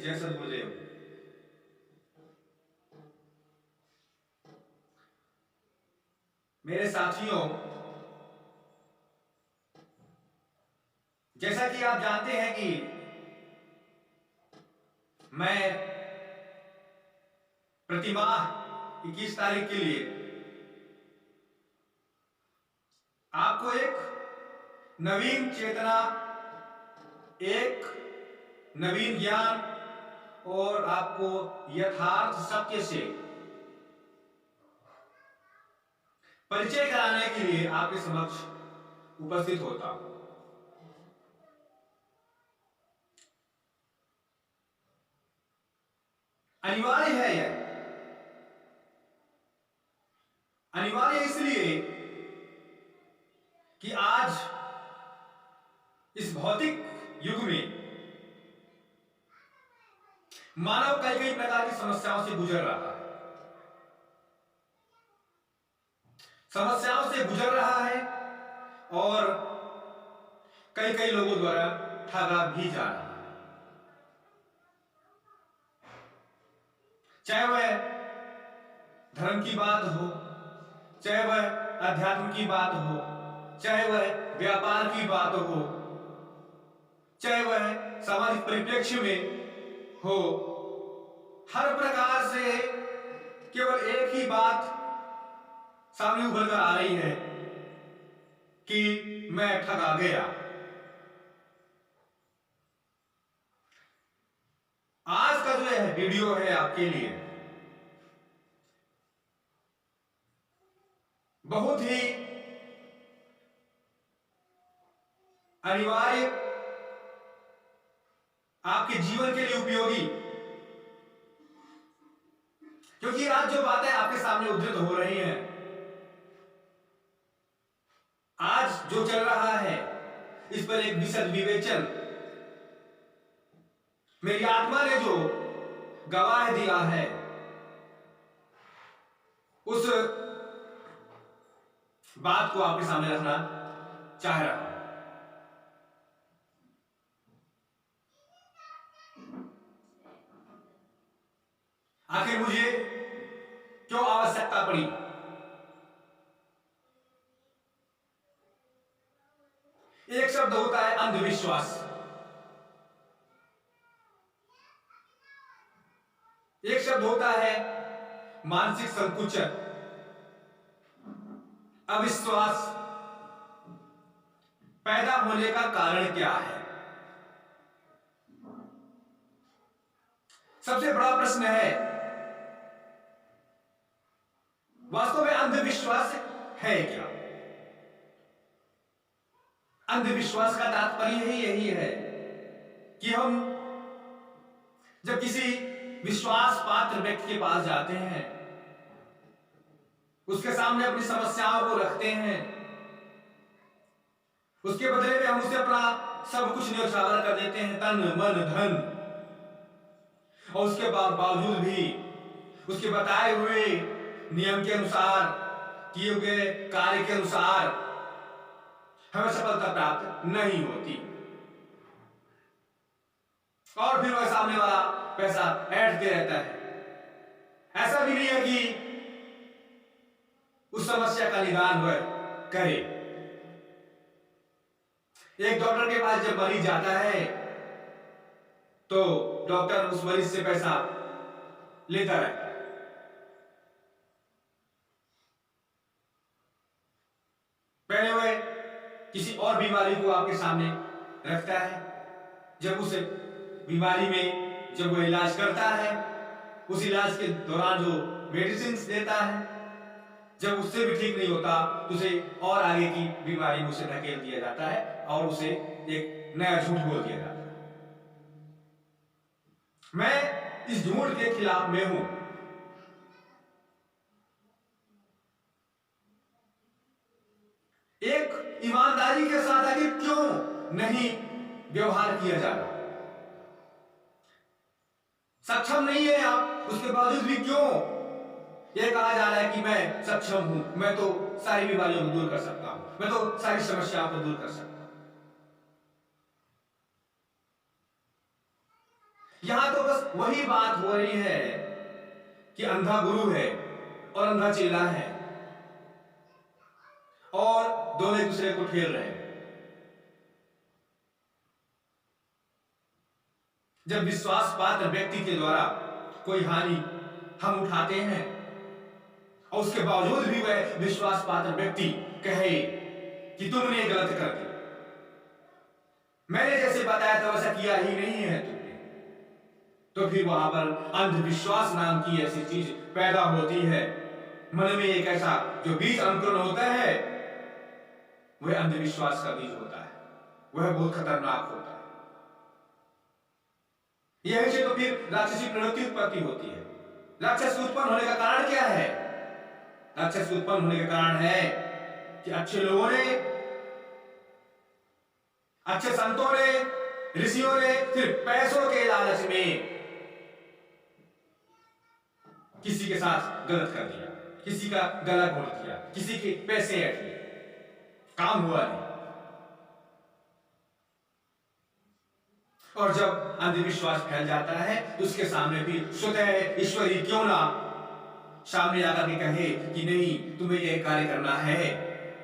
जय सद्गुरुदेव। मेरे साथियों, जैसा कि आप जानते हैं कि मैं प्रतिमाह 21 तारीख के लिए आपको एक नवीन चेतना, एक नवीन ज्ञान और आपको यथार्थ सत्य से परिचय कराने के लिए आपके समक्ष उपस्थित होता हूं। अनिवार्य है यह, अनिवार्य इसलिए कि आज इस भौतिक युग में मानव कई कई प्रकार की समस्याओं से गुजर रहा है, समस्याओं से गुजर रहा है और कई कई लोगों द्वारा ठगा भी जा रहा है। चाहे वह धर्म की बात हो, चाहे वह अध्यात्म की बात हो, चाहे वह व्यापार की बात हो, चाहे वह सामाजिक परिप्रेक्ष्य में हो, हर प्रकार से केवल एक ही बात सामने उभर कर आ रही है कि मैं ठगा गया। आज का जो यह वीडियो है आपके लिए बहुत ही अनिवार्य, आपके जीवन के लिए उपयोगी, क्योंकि आज जो बातें आपके सामने उद्धृत हो रही हैं, आज जो चल रहा है, इस पर एक विशद विवेचन मेरी आत्मा ने जो गवाह दिया है, उस बात को आपके सामने रखना चाह रहा हूं। आखिर मुझे क्यों आवश्यकता पड़ी? एक शब्द होता है अंधविश्वास, एक शब्द होता है मानसिक संकुचन, अविश्वास। पैदा होने का कारण क्या है? सबसे बड़ा प्रश्न है, वास्तव में अंधविश्वास है क्या? अंधविश्वास का तात्पर्य ही यही है कि हम जब किसी विश्वास पात्र व्यक्ति के पास जाते हैं, उसके सामने अपनी समस्याओं को रखते हैं, उसके बदले में हम उसे अपना सब कुछ न्यौछावर कर देते हैं, तन मन धन, और उसके बावजूद भी उसके बताए हुए नियम के अनुसार, किए हुए कार्य के अनुसार हमें सफलता प्राप्त नहीं होती, और फिर वह सामने वाला पैसा ऐंठते रहता है। ऐसा भी नहीं है कि उस समस्या का निदान वह करे। एक डॉक्टर के पास जब मरीज जाता है तो डॉक्टर उस मरीज से पैसा लेता रहता है। पहले वह किसी और बीमारी को आपके सामने रखता है, जब उस बीमारी में जब वह इलाज करता है, उस इलाज के दौरान जो मेडिसिन देता है, जब उससे भी ठीक नहीं होता तो उसे और आगे की बीमारी में उसे धकेल दिया जाता है और उसे एक नया झूठ बोल दिया जाता है। मैं इस झूठ के खिलाफ में हूं। एक ईमानदारी के साथ आगे क्यों नहीं व्यवहार किया जा रहा? सक्षम नहीं है आप, उसके बावजूद भी क्यों यह कहा जा रहा है कि मैं सक्षम हूं, मैं तो सारी बीमारियों को दूर कर सकता हूं, मैं तो सारी समस्याओं को दूर कर सकता हूं। यहां तो बस वही बात हो रही है कि अंधा गुरु है और अंधा चेला है और दोनों एक दूसरे को ठेल रहे हैं। जब विश्वास पात्र व्यक्ति के द्वारा कोई हानि हम उठाते हैं और उसके बावजूद भी वह विश्वास पात्र व्यक्ति कहे कि तुमने गलत कर दिया, मैंने जैसे बताया था वैसा किया ही नहीं है तुमने, तो फिर वहां पर अंधविश्वास नाम की ऐसी चीज पैदा होती है। मन में एक ऐसा जो बीज अंकुरण होता है वह अंधविश्वास का बीज होता है, वह बहुत खतरनाक होता है। यही से तो फिर राक्षसी प्रवृत्ति उत्पत्ति होती है। राक्षस उत्पन्न होने का कारण क्या है? राक्षस उत्पन्न होने का कारण है कि अच्छे लोगों ने, अच्छे संतों ने, ऋषियों ने सिर्फ पैसों के लालच में किसी के साथ गलत कर दिया, किसी का गला घोट दिया, किसी के पैसे ऐंठ लिए, काम हुआ नहीं। और जब अंधविश्वास फैल जाता है तो उसके सामने भी स्वतः ईश्वरी क्यों ना सामने आकर के कहे कि नहीं तुम्हें यह कार्य करना है,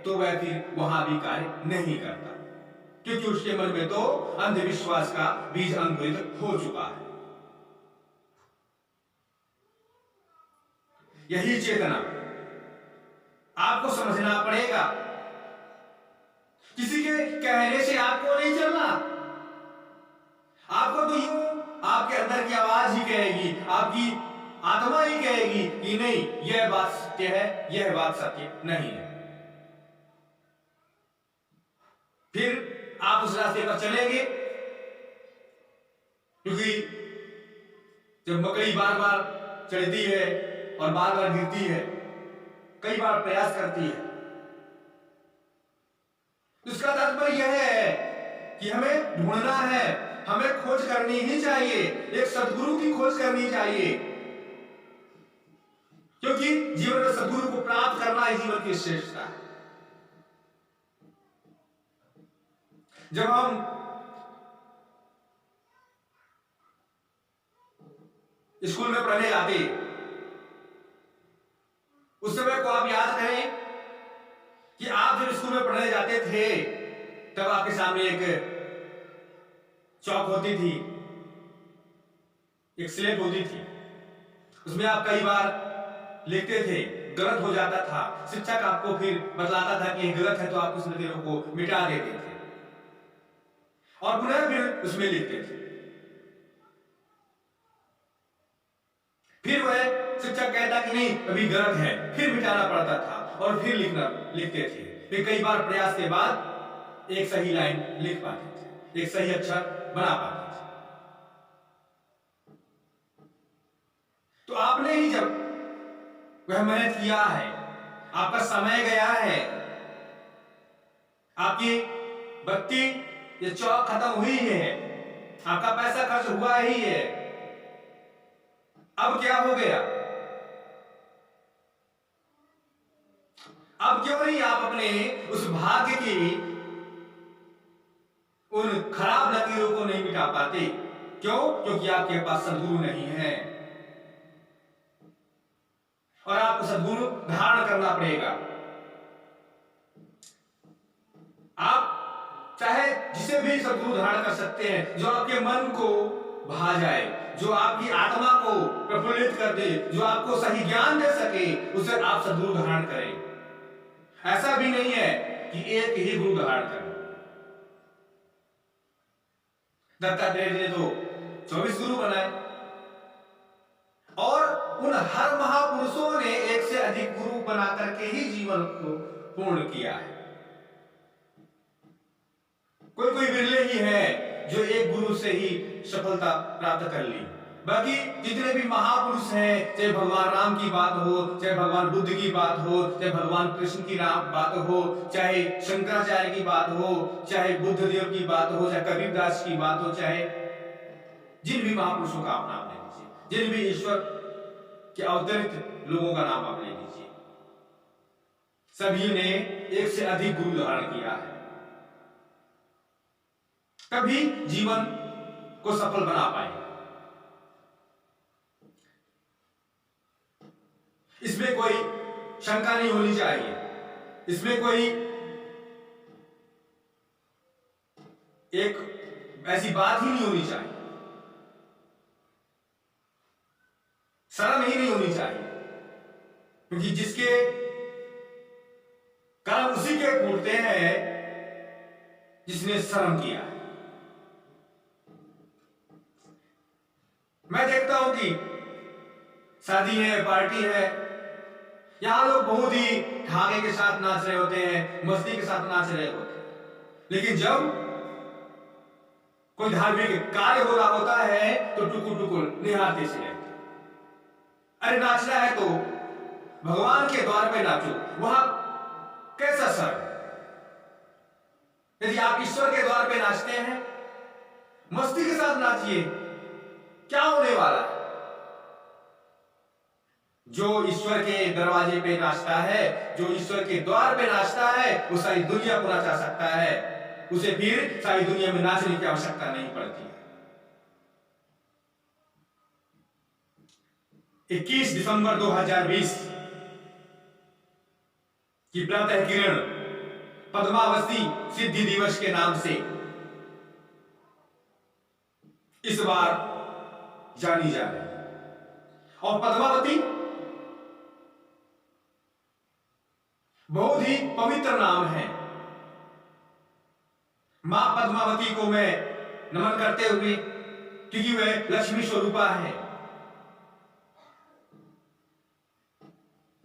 तो वह फिर वहां भी कार्य नहीं करता, क्योंकि उसके मन में तो अंधविश्वास का बीज अंकुरित हो चुका है। यही चेतना आपको समझना पड़ेगा। किसी के कहने से आपको नहीं चलना, आपको तो यूं आपके अंदर की आवाज ही कहेगी, आपकी आत्मा ही कहेगी कि नहीं यह बात सत्य है, यह बात सत्य नहीं है। फिर आप उस रास्ते पर चलेंगे, क्योंकि जब मकई बार बार चढ़ती है और बार बार गिरती है, कई बार प्रयास करती है, उसका तात्पर्य यह है कि हमें ढूंढना है, हमें खोज करनी ही चाहिए, एक सद्गुरु की खोज करनी चाहिए, क्योंकि जीवन में सद्गुरु को प्राप्त करना ही जीवन की श्रेष्ठता है। जब हम स्कूल में पढ़ने जाते, उस समय को आप याद करें कि आप जब स्कूल में पढ़ने जाते थे तब आपके सामने एक चौक होती थी, एक स्लेट होती थी, उसमें आप कई बार लिखते थे, गलत हो जाता था, शिक्षक आपको फिर बतलाता था कि ये गलत है तो आप उस नतीजों को मिटा देते थे और पुनः फिर उसमें लिखते थे। फिर वह शिक्षक कहता कि नहीं अभी गलत है, फिर मिटाना पड़ता था और फिर लिखते थे। फिर कई बार प्रयास के बाद एक सही लाइन लिख पाते थे, एक सही अक्षर बना पाते थे। तो आपने ही जब वह मेहनत किया है, आपका समय गया है, आपकी बत्ती ये चौक खत्म हुई है, आपका पैसा खर्च हुआ ही है, अब क्या हो गया? अब क्यों नहीं आप अपने उस भाग्य की उन खराब लकीरों को नहीं मिटा पाते? क्यों? क्योंकि आपके पास सद्गुरु नहीं है और आपको सद्गुरु धारण करना पड़ेगा। आप चाहे जिसे भी सद्गुरु धारण कर सकते हैं, जो आपके मन को भा जाए, जो आपकी आत्मा को प्रफुल्लित कर दे, जो आपको सही ज्ञान दे सके, उसे आप सद्गुरु धारण करें। ऐसा भी नहीं है कि एक ही गुरु धारण करें। दत्तात्रेय जी ने तो 24 गुरु बनाए और उन हर महापुरुषों ने एक से अधिक गुरु बना करके ही जीवन को पूर्ण किया है। कोई कोई बिरले ही है जो एक गुरु से ही सफलता प्राप्त कर ली। बाकी जितने भी महापुरुष हैं, चाहे भगवान राम की बात हो, चाहे भगवान बुद्ध की बात हो, चाहे भगवान कृष्ण की बात हो, चाहे शंकराचार्य की बात हो, चाहे बुद्ध देव की बात हो, चाहे कबीरदास की बात हो, चाहे जिन भी महापुरुषों का आप नाम ले लीजिए, जिन भी ईश्वर के अवतरित लोगों का नाम आप ले लीजिए, सभी ने एक से अधिक गुरु धारण किया है, तभी जीवन को सफल बना पाएंगे। इसमें कोई शंका नहीं होनी चाहिए, इसमें कोई एक ऐसी बात ही नहीं होनी चाहिए, शर्म ही नहीं होनी चाहिए, क्योंकि जिसके कर्म उसी के कूटते हैं जिसने शर्म किया है। मैं देखता हूं कि शादी है, पार्टी है, यहां लोग बहुत ही ठागे के साथ नाच रहे होते हैं, मस्ती के साथ नाच रहे होते हैं, लेकिन जब कोई धार्मिक कार्य हो रहा होता है तो टुकुर टुकुर निहारते से रहते। अरे नाचना है तो भगवान के द्वार पे नाचो, वहां कैसा सर? यदि आप ईश्वर के द्वार पे नाचते हैं, मस्ती के साथ नाचिए, क्या होने वाला है? जो ईश्वर के दरवाजे पे नाचता है, जो ईश्वर के द्वार पे नाचता है, वो सारी दुनिया को नचा सकता है, उसे फिर सारी दुनिया में नाचने की आवश्यकता नहीं पड़ती है। 21 दिसंबर 2020 की प्रातः किरण पद्मावती सिद्धि दिवस के नाम से इस बार जानी जा रही है। और पद्मावती बहुत ही पवित्र नाम है। मां पद्मावती को मैं नमन करते हुए, क्योंकि वह लक्ष्मी स्वरूपा है।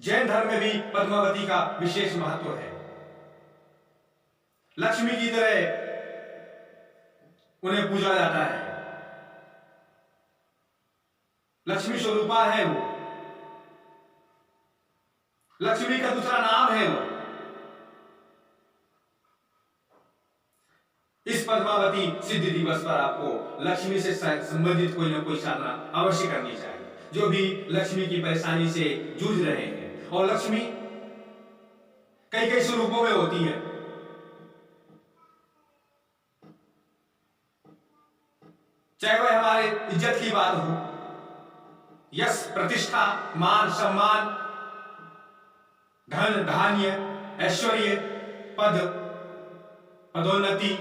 जैन धर्म में भी पद्मावती का विशेष महत्व है। लक्ष्मी की तरह उन्हें पूजा जाता है, लक्ष्मी स्वरूपा है वो, लक्ष्मी का दूसरा नाम है वो। इस पद्मावती सिद्धि दिवस पर आपको लक्ष्मी से संबंधित कोई ना कोई साधना अवश्य करनी चाहिए, जो भी लक्ष्मी की परेशानी से जूझ रहे हैं। और लक्ष्मी कई कई स्वरूपों में होती है। चाहे वह हमारे इज्जत की बात हो, यश, प्रतिष्ठा, मान, सम्मान, धन, धान्य, ऐश्वर्य, पद, पदोन्नति,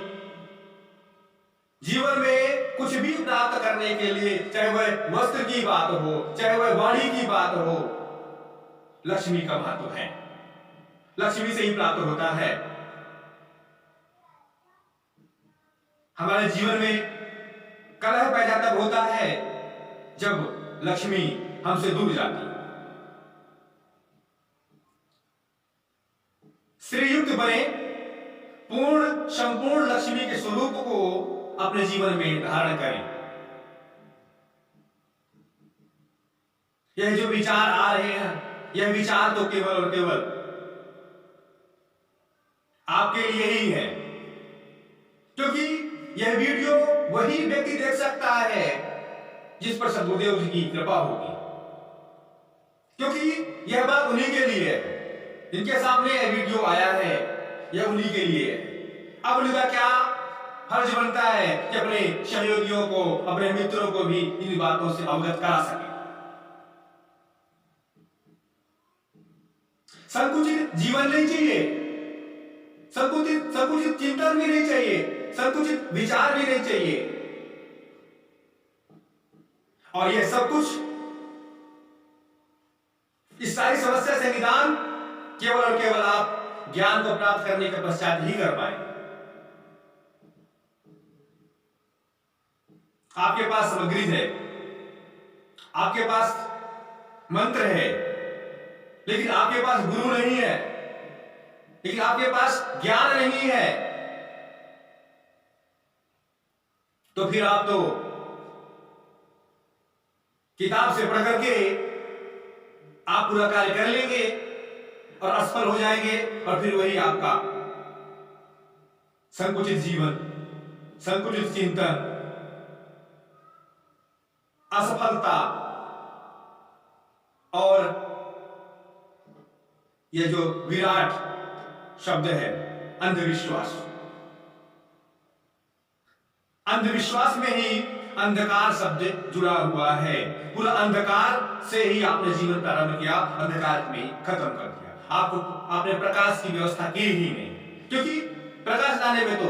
जीवन में कुछ भी प्राप्त करने के लिए, चाहे वह वस्त्र की बात हो, चाहे वह वाणी की बात हो, लक्ष्मी का महत्व है। लक्ष्मी से ही प्राप्त होता है। हमारे जीवन में कलह पैदा तब होता है जब लक्ष्मी हमसे दूर जाती है। श्रीयुक्त बने, पूर्ण संपूर्ण लक्ष्मी के स्वरूप को अपने जीवन में धारण करें। यह जो विचार आ रहे हैं, यह विचार तो केवल और केवल आपके लिए ही है, क्योंकि यह वीडियो वही व्यक्ति देख सकता है जिस पर सद्गुरुदेव जी की कृपा होगी, क्योंकि यह बात उन्हीं के लिए है। जिनके सामने यह वीडियो आया है, यह उन्हीं के लिए है। अब उनका क्या फर्ज बनता है कि अपने सहयोगियों को, अपने मित्रों को भी इन बातों से अवगत करा सके। संकुचित जीवन नहीं चाहिए, संकुचित चिंतन भी नहीं चाहिए, संकुचित विचार भी नहीं चाहिए। और यह सब कुछ, इस सारी समस्या से निदान केवल और केवल आप ज्ञान को प्राप्त करने के पश्चात ही कर पाए। आपके पास सामग्री है, आपके पास मंत्र है, लेकिन आपके पास गुरु नहीं है, लेकिन आपके पास ज्ञान नहीं है, तो फिर आप तो किताब से पढ़ करके आप पूरा कार्य कर लेंगे और असफल हो जाएंगे, और फिर वही आपका संकुचित जीवन, संकुचित चिंतन, असफलता और यह जो विराट शब्द है अंधविश्वास, अंधविश्वास में ही अंधकार शब्द जुड़ा हुआ है। पूरा अंधकार से ही आपने जीवन प्रारंभ किया, अंधकार में खत्म कर दिया। आपने प्रकाश की व्यवस्था की ही नहीं, क्योंकि प्रकाश लाने में तो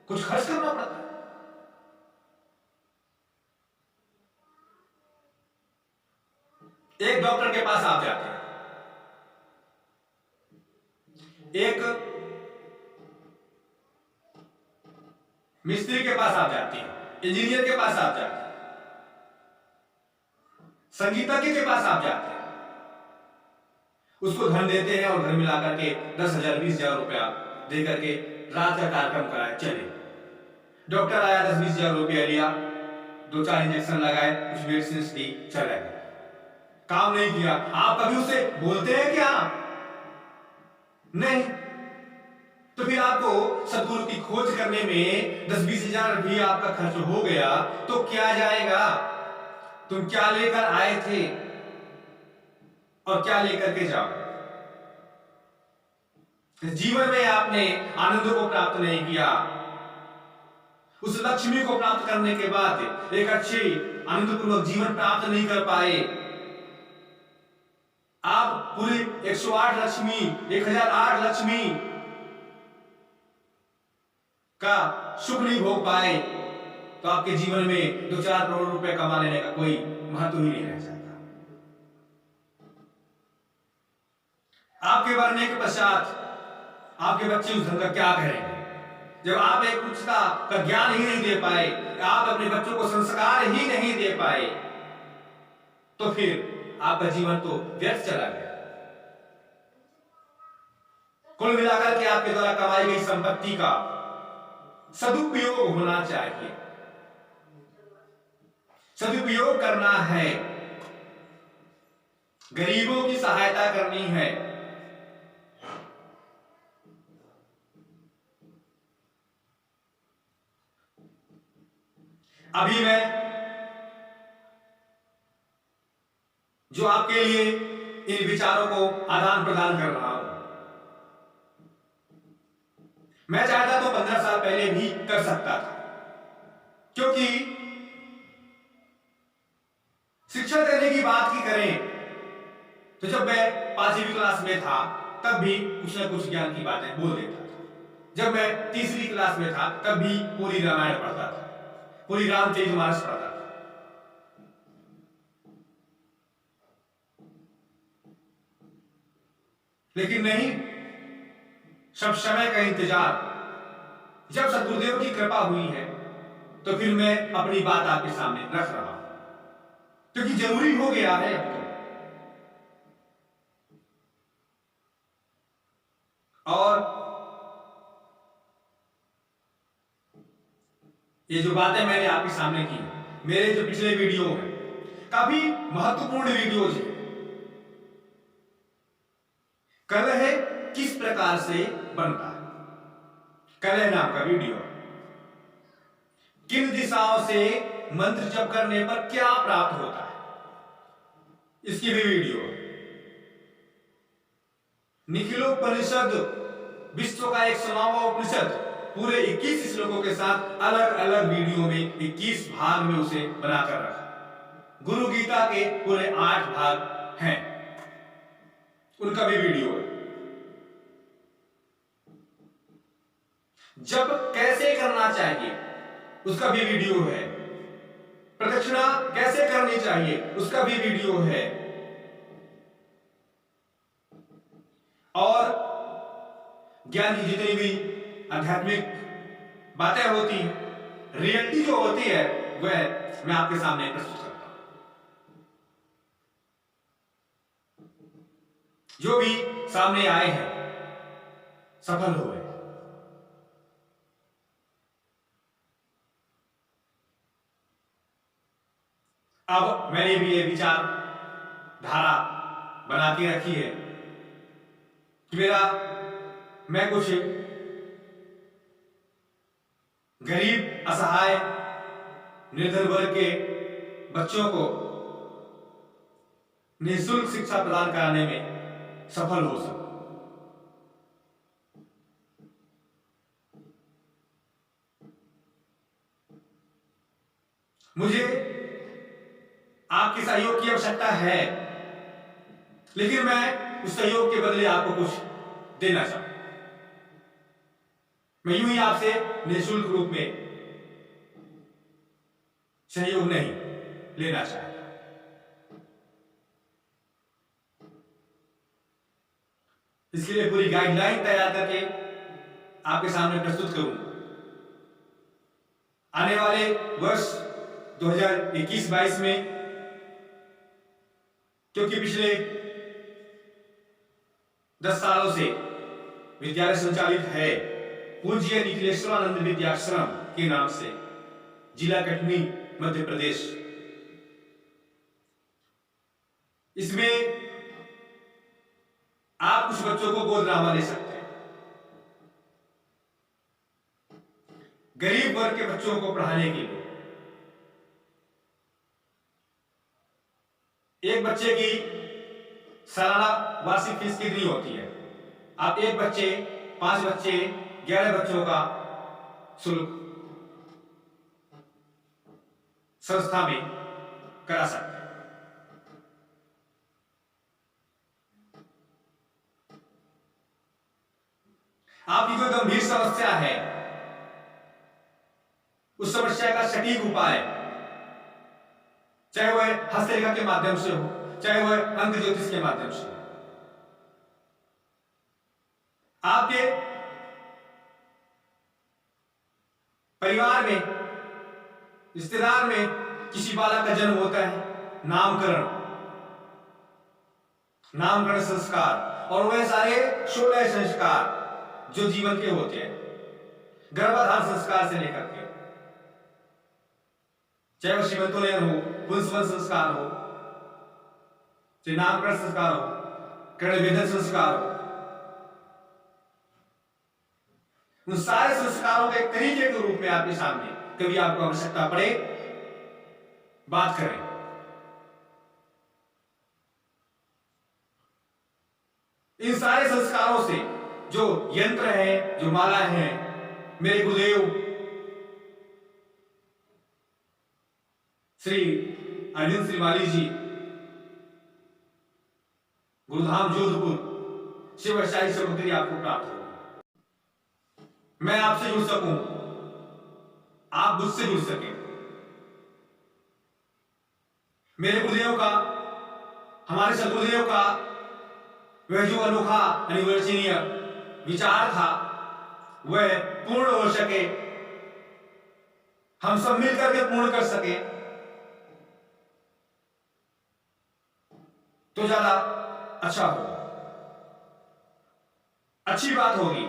कुछ खर्च करना पड़ता है। एक डॉक्टर के पास आप जाते हैं, एक मिस्त्री के पास आप जाते हैं, इंजीनियर के पास आप जाते हैं, संगीतज्ञ के पास आप जाते हैं, उसको धन देते हैं और घर मिला करके 10,000 20,000 रुपया दे करके रात का कार्यक्रम कराए, चले। डॉक्टर आया, 10-20,000 रुपया लिया, 2-4 इंजेक्शन लगाए, कुछ मेडिसिन दी, चला गया, काम नहीं किया। आप कभी उसे बोलते हैं क्या? नहीं। तो फिर आपको सदगुरु की खोज करने में 10-20,000 भी आपका खर्च हो गया, तो क्या जाएगा? तुम क्या लेकर आए थे और क्या लेकर के जाओ? जीवन में आपने आनंद को प्राप्त नहीं किया। उस लक्ष्मी को प्राप्त करने के बाद एक अच्छी आनंदपूर्वक जीवन प्राप्त नहीं कर पाए। आप पूरी 108 लक्ष्मी, 1008 लक्ष्मी का सुख नहीं भोग पाए, तो आपके जीवन में 2-4 करोड़ रुपए कमा लेने का कोई महत्व ही नहीं रह जाता। आपके मरने के पश्चात आपके बच्चे उस धन का क्या करेंगे? जब आप एक उच्चता का ज्ञान ही नहीं दे पाए, आप अपने बच्चों को संस्कार ही नहीं दे पाए, तो फिर आपका जीवन तो व्यर्थ चला गया। कुल मिलाकर के आपके द्वारा कमाई गई संपत्ति का सदुपयोग होना चाहिए। सदुपयोग करना है, गरीबों की सहायता करनी है। अभी मैं जो आपके लिए इन विचारों को आदान प्रदान कर रहा हूं, मैं चाहता तो 15 साल पहले भी कर सकता था, क्योंकि शिक्षा देने की बात की करें तो जब मैं 5वीं क्लास में था तब भी कुछ न कुछ ज्ञान की बातें बोल देता था। जब मैं 3री क्लास में था तब भी पूरी रामायण पढ़ता था, पूरी रामचरितमानस पढ़ता था। लेकिन नहीं, सब समय का इंतजार। जब सदगुरुदेव की कृपा हुई है तो फिर मैं अपनी बात आपके सामने रख रहा हूं, क्योंकि जरूरी हो गया है अब तो। और ये जो बातें मैंने आपके सामने की, मेरे जो पिछले वीडियो हैं, काफी महत्वपूर्ण वीडियोज हैं। कलह किस प्रकार से बनता है, कलह नाम का वीडियो। किन दिशाओं से मंत्र जप करने पर क्या प्राप्त होता है, इसकी भी वीडियो। निखिलोपनिषद विश्व का 109वां उपनिषद पूरे 21 श्लोकों के साथ अलग अलग वीडियो में 21 भाग में उसे बनाकर रखा। गुरु गीता के पूरे 8 भाग हैं, उनका भी वीडियो है। जब कैसे करना चाहिए उसका भी वीडियो है। प्रदक्षिणा कैसे करनी चाहिए उसका भी वीडियो है। और ज्ञान की जितनी भी आध्यात्मिक बातें होती हैं, रियलिटी जो होती है, वह मैं आपके सामने प्रस्तुत करता हूं। जो भी सामने आए हैं सफल हुए। अब मैंने भी ये विचार धारा बना के रखी है कि मैं कुछ गरीब, असहाय, निर्धन वर्ग के बच्चों को निःशुल्क शिक्षा प्रदान कराने में सफल हो सकूं। मुझे आपके सहयोग की आवश्यकता है, लेकिन मैं उस सहयोग के बदले आपको कुछ देना चाहूं। मैं यूं ही आपसे निःशुल्क रूप में सहयोग नहीं लेना चाहता। इसके लिए पूरी गाइडलाइन तैयार करके आपके सामने प्रस्तुत करूंगा। आने वाले वर्ष 2021-22 में, क्योंकि पिछले 10 सालों से विद्यालय संचालित है पूज्य निखिलेश्वरानंद विद्याश्रम के नाम से, जिला कटनी, मध्य प्रदेश। इसमें आप कुछ बच्चों को गोदनामा ले सकते हैं। गरीब वर्ग के बच्चों को पढ़ाने के लिए एक बच्चे की सालाना वार्षिक फीस कितनी होती है? आप एक बच्चे, 5 बच्चे, 11 बच्चों का शुल्क संस्था में करा सकते हैं। आपकी कोई गंभीर समस्या है, उस समस्या का सटीक उपाय, चाहे वह हस्तरेखा के माध्यम से हो, चाहे वह अंक ज्योतिष के माध्यम से हो, आपके परिवार में, रिश्तेदार में किसी बालक का जन्म होता है, नामकरण संस्कार, और वह सारे 16 संस्कार जो जीवन के होते हैं, गर्भाधान संस्कार से लेकर के, चाहे वह श्रीमंतोलयन हो, पुंसवन संस्कार हो, चाहे नामकरण संस्कार हो, कर्णवेधन संस्कार हो, उन सारे संस्कारों के एक तरीके के रूप में आपके सामने कभी आपको आवश्यकता पड़े, बात करें। इन सारे संस्कारों से जो यंत्र है, जो माला है, मेरे गुरुदेव श्री अरविंद श्रीमाली जी, गुरुधाम जोधपुर, शिवशाही सामग्री आपको प्राप्त हो। मैं आपसे जुड़ सकूं, आप मुझसे जुड़ सकें। मेरे गुरुदेव का, हमारे सदगुरुदेव का वह जो अनोखा, अनिर्वचनीय विचार था, वह पूर्ण हो सके, हम सब मिलकर के पूर्ण कर सके, तो ज्यादा अच्छा होगा, अच्छी बात होगी।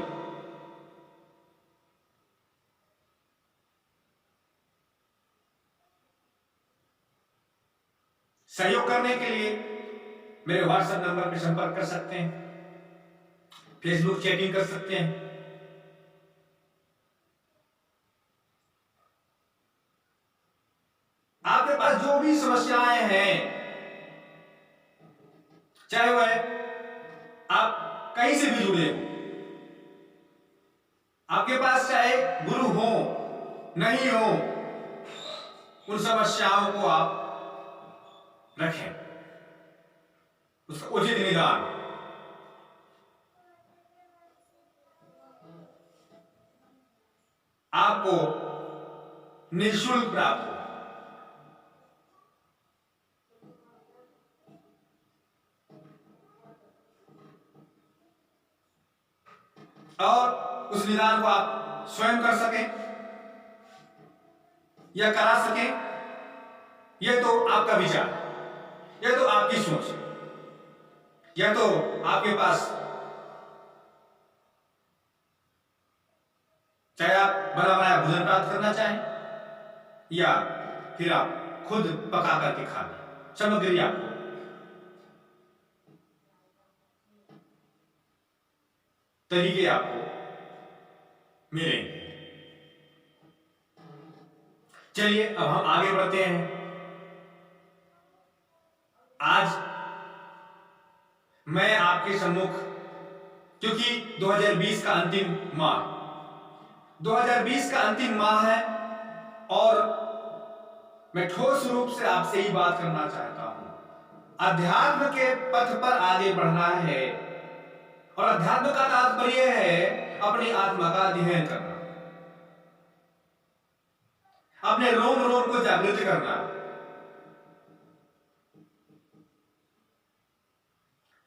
सहयोग करने के लिए मेरे व्हाट्सएप नंबर पर संपर्क कर सकते हैं, फेसबुक चैटिंग कर सकते हैं। आपके पास जो भी समस्याएं हैं, चाहे वह आप कहीं से भी जुड़े हो, आपके पास चाहे गुरु हो नहीं हो, उन समस्याओं को आप रखें, उसका उचित निदान आपको निःशुल्क प्राप्त हो। और उस निदान को आप स्वयं कर सकें या करा सकें, यह तो आपका विचार, यह तो आपकी सोच, यह तो आपके पास, चाहे आप बना बनाया भोजन प्राप्त करना चाहें या फिर आप खुद पका करके खा लें, सामग्री आपको तरीके आपको मिलेंगे। चलिए अब हम आगे बढ़ते हैं। आज मैं आपके सम्मुख, क्योंकि 2020 का अंतिम माह है और मैं ठोस रूप से आपसे ही बात करना चाहता हूं। अध्यात्म के पथ पर आगे बढ़ना है, और अध्यात्म का तात्पर्य है अपनी आत्मा का अध्ययन करना, अपने रोम रोम को जागृत करना।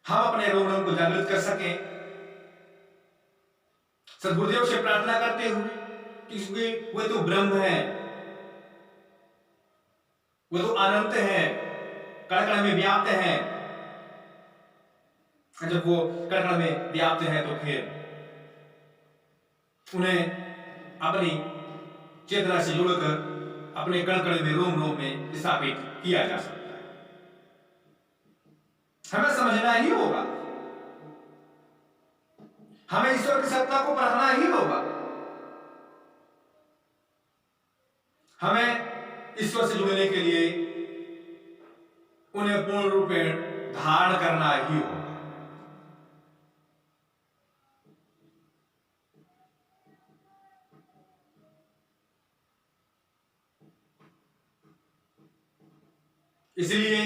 हम अपने रोम रोम को जागृत कर सकें, सदगुरुदेव से प्रार्थना करते हुए, क्योंकि वे तो ब्रह्म है, वो तो अनंत है, कण कण में व्याप्त है। जब वो कण कण में व्याप्त है तो फिर उन्हें अपनी चेतना से जुड़कर अपने कण कण में रोम रोम में स्थापित किया जा सकता है। हमें समझना ही होगा, हमें ईश्वर की सत्ता को पढ़ना ही होगा, हमें ईश्वर से जुड़ने के लिए उन्हें पूर्ण रूप में धारण करना ही होगा। इसलिए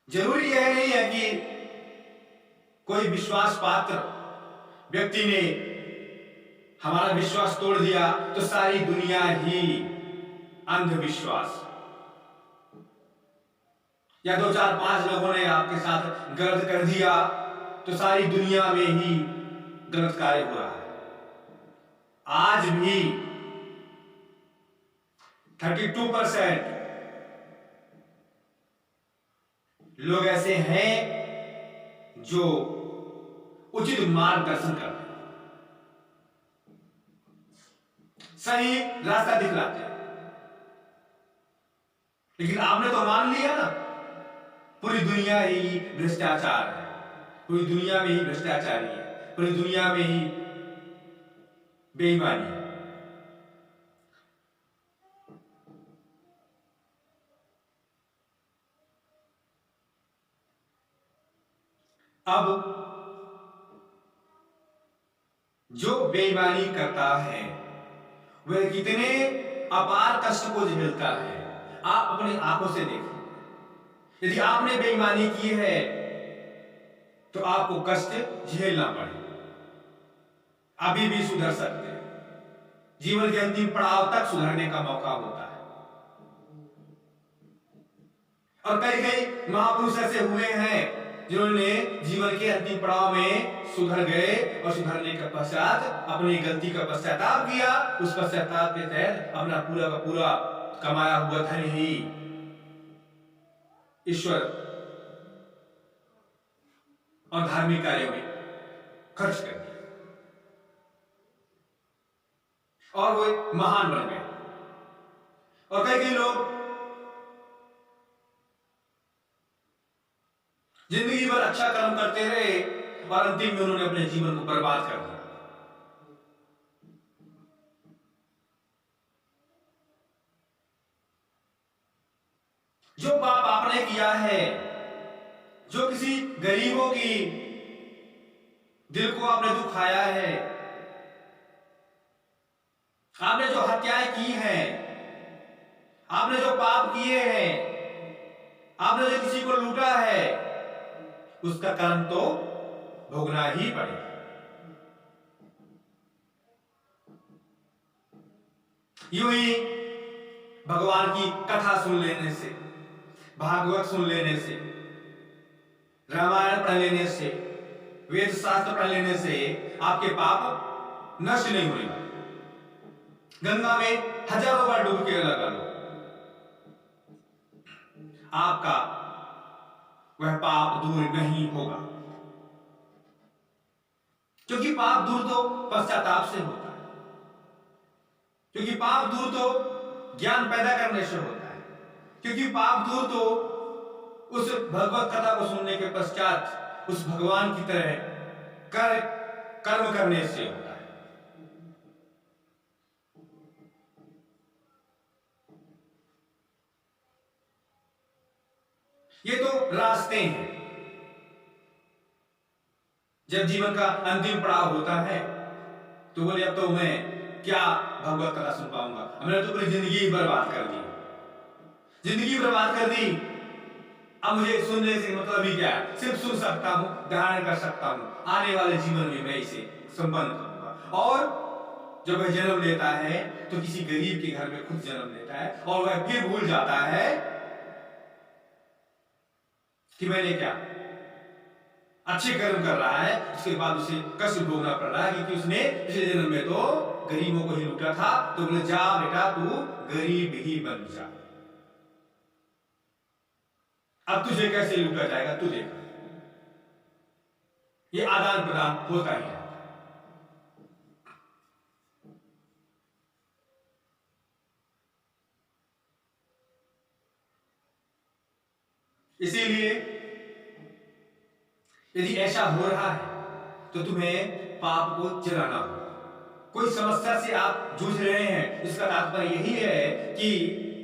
जरूरी यह नहीं है कि कोई विश्वास पात्र व्यक्ति ने हमारा विश्वास तोड़ दिया तो सारी दुनिया ही अंधविश्वास, या 2 4 5 लोगों ने आपके साथ गलत कर दिया तो सारी दुनिया में ही गलत कार्य हो रहा है। आज भी 32% लोग ऐसे हैं जो उचित मार्गदर्शन करते हैं, सही रास्ता दिखलाते हैं, लेकिन आपने तो मान लिया ना पूरी दुनिया ही भ्रष्टाचार है, पूरी दुनिया में ही भ्रष्टाचारी है, पूरी दुनिया में ही बेईमानी है। अब जो बेईमानी करता है वह कितने अपार कष्ट को झेलता है, आप अपनी आंखों से देखें। यदि आपने बेईमानी की है तो आपको कष्ट झेलना पड़े, अभी भी सुधर सकते हैं, जीवन के अंतिम पड़ाव तक सुधरने का मौका होता है। और कई कई महापुरुष ऐसे हुए हैं जिन्होंने जीवन के अंतिम पड़ाव में सुधर गए और सुधरने के पश्चात अपनी गलती का पश्चाताप किया, उस पश्चाताप के तहत अपना पूरा का पूरा कमाया हुआ धन ही ईश्वर और धार्मिक कार्यों में खर्च कर दिया और वो महान बन गए। और कई कई लोग जिंदगी भर अच्छा कर्म करते रहे और अंतिम में उन्होंने अपने जीवन को बर्बाद कर दिया। जो पाप आपने किया है, जो किसी गरीबों की दिल को आपने दुखाया है, आपने जो हत्याएं की हैं, आपने जो पाप किए हैं, आपने जो किसी को लूटा है, उसका कर्म तो भोगना ही पड़ेगा। यूं ही भगवान की कथा सुन लेने से, भागवत सुन लेने से, रामायण पढ़ लेने से, वेद शास्त्र पढ़ लेने से आपके पाप नष्ट नहीं होने वाले। गंगा में हजारों बार डुबकी लगा लो, आपका वह पाप दूर नहीं होगा, क्योंकि पाप दूर तो पश्चाताप से होता है, क्योंकि पाप दूर तो ज्ञान पैदा करने से होता है, क्योंकि पाप दूर तो उस भगवत कथा को सुनने के पश्चात उस भगवान की तरह कर्म करने से होता है। ये तो रास्ते हैं। जब जीवन का अंतिम पड़ाव होता है तो बोले अब तो मैं क्या भगवत कथा सुन पाऊंगा? मैंने तो पूरी जिंदगी बर्बाद कर दी, जिंदगी बर्बाद कर दी। अब मुझे सुनने से मतलब ही क्या है? सिर्फ सुन सकता हूं, धारण कर सकता हूं, आने वाले जीवन में मैं इसे संपन्न करूंगा। और जब वह जन्म लेता है तो किसी गरीब के घर में खुद जन्म लेता है और वह फिर भूल जाता है कि मैंने क्या अच्छे कर्म कर रहा है। उसके बाद उसे कष्ट भोगना पड़ रहा है क्योंकि उसने पिछले जन्म में तो गरीबों को ही लूटा था। तो बोले जा बेटा तू गरीब ही बन जा, अब तुझे कैसे लूटा जाएगा तू देख। ये आदान प्रदान होता ही है। इसीलिए यदि ऐसा हो रहा है तो तुम्हें पाप को जलाना होगा। कोई समस्या से आप जूझ रहे हैं, इसका तात्पर्य यही है कि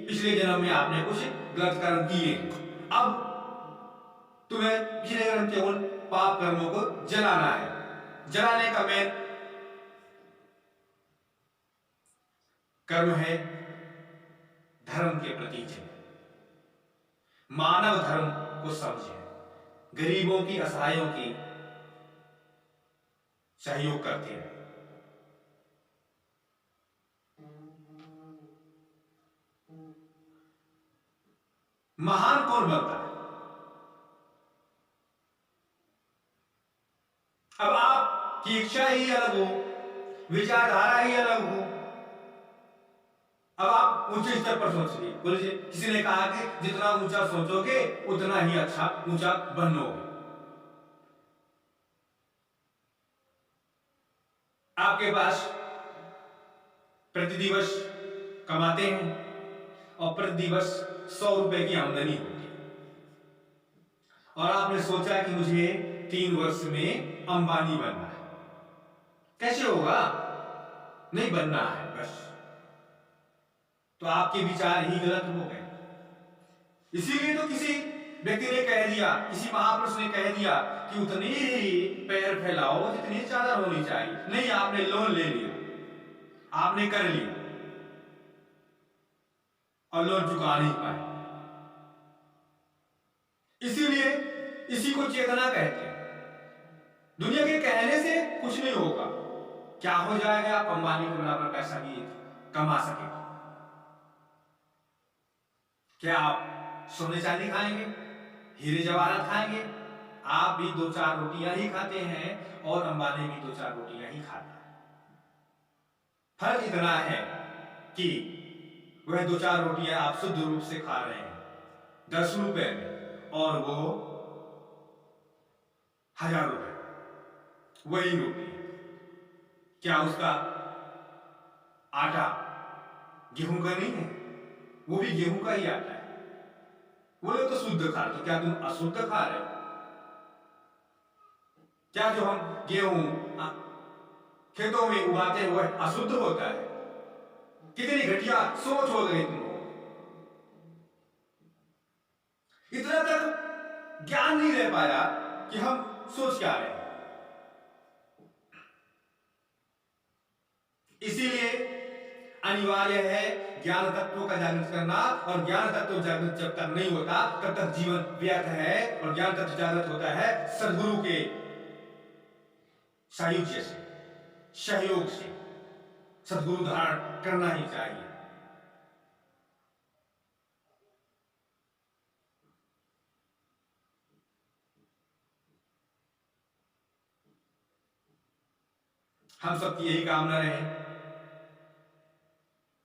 पिछले जन्म में आपने कुछ गलत कर्म किए, अब तुम्हें पिछले जन्म के उन पाप कर्मों को जलाना है। जलाने का मेन कर्म है धर्म के प्रति जय, मानव धर्म को समझे, गरीबों की असहायों की सहयोग करते रहे। महान कौन बनता है? अब आपकी इच्छा ही अलग हो, विचारधारा ही अलग हो। अब आप ऊंचे स्तर पर सोचिए। बोलिए, किसी ने कहा कि जितना ऊंचा सोचोगे उतना ही अच्छा ऊंचा बनोगे। आपके पास प्रतिदिवस कमाते हैं और प्रतिदिवस 100 रुपए की आमदनी होती है और आपने सोचा कि मुझे 3 वर्ष में अंबानी बनना है। कैसे होगा? नहीं बनना है बस। तो आपके विचार ही गलत हो गए। इसीलिए तो किसी व्यक्ति ने कह दिया, किसी महापुरुष ने कह दिया कि उतनी ही पैर फैलाओ जितनी चादर होनी चाहिए। नहीं, आपने लोन ले लिया, आपने कर लिया और लोन चुका नहीं पाए। इसीलिए इसी को चेतना कहते हैं। दुनिया के कहने से कुछ नहीं होगा। क्या हो जाएगा? आप अंबानी के बराबर पैसा भी कमा सकेंगे। क्या आप सोने चांदी खाएंगे, हीरे जवाहरात खाएंगे? आप भी 2-4 रोटियां ही खाते हैं और अंबानी भी 2-4 रोटियां ही खाता है। फर्क इतना है कि वह 2-4 रोटियां आप शुद्ध रूप से खा रहे हैं 10 रुपए में और वो 1000 रुपए। वही रोटी, क्या उसका आटा गेहूं का नहीं है? वो भी गेहूं का ही आटा है। वो लोग तो शुद्ध खा रहे, तो क्या तुम अशुद्ध खा रहे हो? क्या जो हम गेहूं खेतों में उगाते हैं वह अशुद्ध होता है? कितनी घटिया सोच हो गई तुम लोगों। इतना तक ज्ञान नहीं रह पाया कि हम सोच क्या रहे हैं। इसीलिए अनिवार्य है ज्ञान तत्वों का जागृत करना, और ज्ञान तत्व जागृत जब तक नहीं होता तब तक जीवन व्यर्थ है। और ज्ञान तत्व जागृत होता है सद्गुरु के सायुज्य से, सहयोग से। सद्गुरु धारण करना ही चाहिए। हम सबकी यही कामना रहे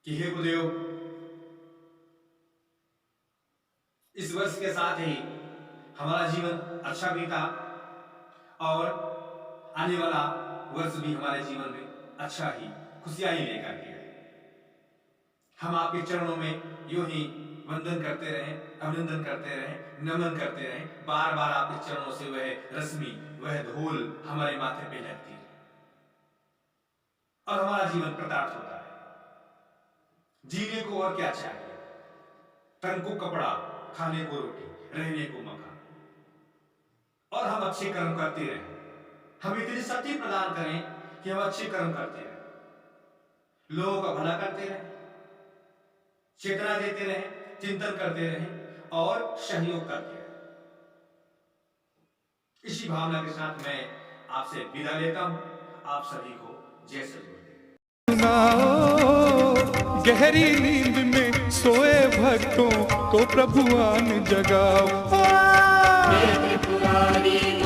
कि हे गुरुदेव, इस वर्ष के साथ ही हमारा जीवन अच्छा बीता और आने वाला वर्ष भी हमारे जीवन में अच्छा ही खुशियां ही लेकर के आए। हम आपके चरणों में यूं ही वंदन करते रहें, अभिनंदन करते रहें, नमन करते रहें। बार बार आपके चरणों से वह रश्मि, वह धूल हमारे माथे पे लगती है और हमारा जीवन कृतार्थ होता है। जीने को और क्या चाहिए? तन को कपड़ा, खाने को रोटी, रहने को मकान, और हम अच्छे कर्म करते रहें। हम इतनी शक्ति प्रदान करें कि हम अच्छे कर्म करते रहें। लोगों का भला करते रहें, चेतना देते रहें, चिंतन करते रहें और सहयोग करते रहें। इसी भावना के साथ मैं आपसे विदा लेता हूं। आप सभी को जय सद्गुरुदेव। सुनाओ गहरी नींद में सोए भक्तों को प्रभु आन जगाओ। त्रिपुरारी